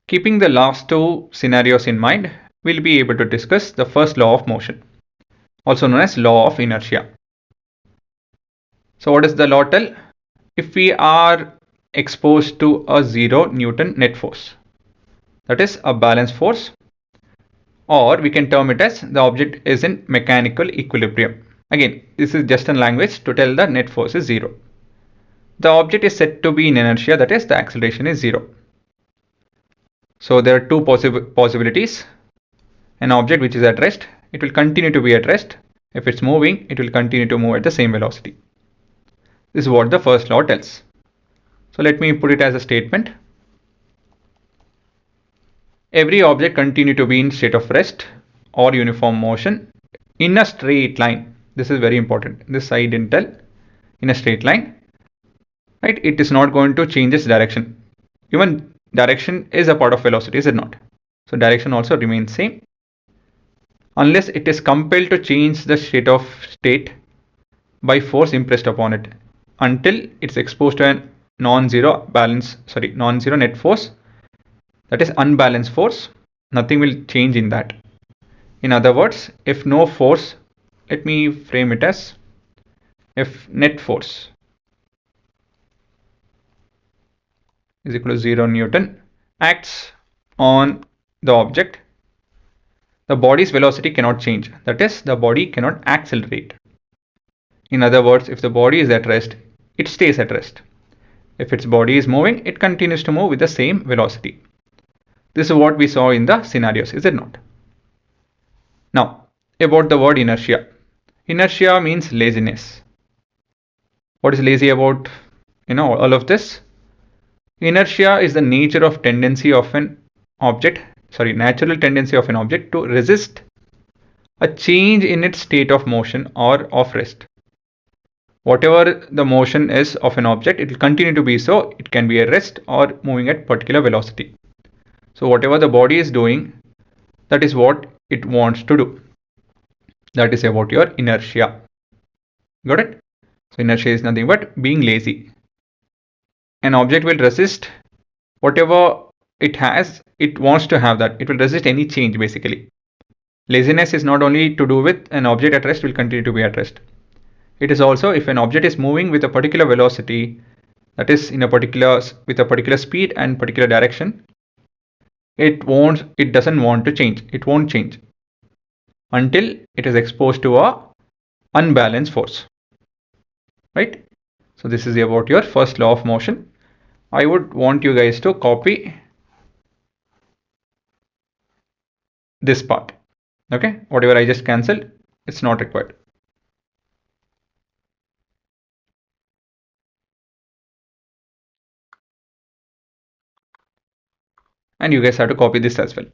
Keeping the last two scenarios in mind, we'll be able to discuss the first law of motion, also known as law of inertia. So what does the law tell? If we are exposed to a 0 Newton net force, that is a balance force, or we can term it as the object is in mechanical equilibrium. Again, this is just a language to tell the net force is 0. The object is said to be in inertia, that is the acceleration is 0. So there are two possibilities. An object which is at rest, it will continue to be at rest. If it's moving, it will continue to move at the same velocity. This is what the first law tells. So let me put it as a statement. Every object continue to be in state of rest or uniform motion in a straight line. This is very important. This I didn't tell. In a straight line, right? It is not going to change its direction. Even direction is a part of velocity, is it not? So direction also remains same unless it is compelled to change the state by force impressed upon it until it's exposed to a non-zero net force, that is unbalanced force. Nothing will change in that. In other words, if no force, let me frame it as if net force is equal to 0 Newton acts on the object, the body's velocity cannot change. That is, the body cannot accelerate. In other words, if the body is at rest, it stays at rest. If its body is moving, it continues to move with the same velocity. This is what we saw in the scenarios, is it not? Now, about the word inertia. Inertia means laziness. What is lazy about all of this? Inertia is the nature of tendency of an object, natural tendency of an object to resist a change in its state of motion or of rest. Whatever the motion is of an object, it will continue to be so. It can be at rest or moving at particular velocity. So whatever the body is doing, that is what it wants to do. That is about your inertia. Got it? So inertia is nothing but being lazy. An object will resist whatever it has, it wants to have that. It will resist any change basically. Laziness is not only to do with an object at rest will continue to be at rest. It is also if an object is moving with a particular velocity, that is with a particular speed and particular direction, it doesn't want to change. It won't change until it is exposed to a unbalanced force. Right? So this is about your first law of motion. I would want you guys to copy this part. Okay, whatever I just cancelled, it's not required. And you guys have to copy this as well.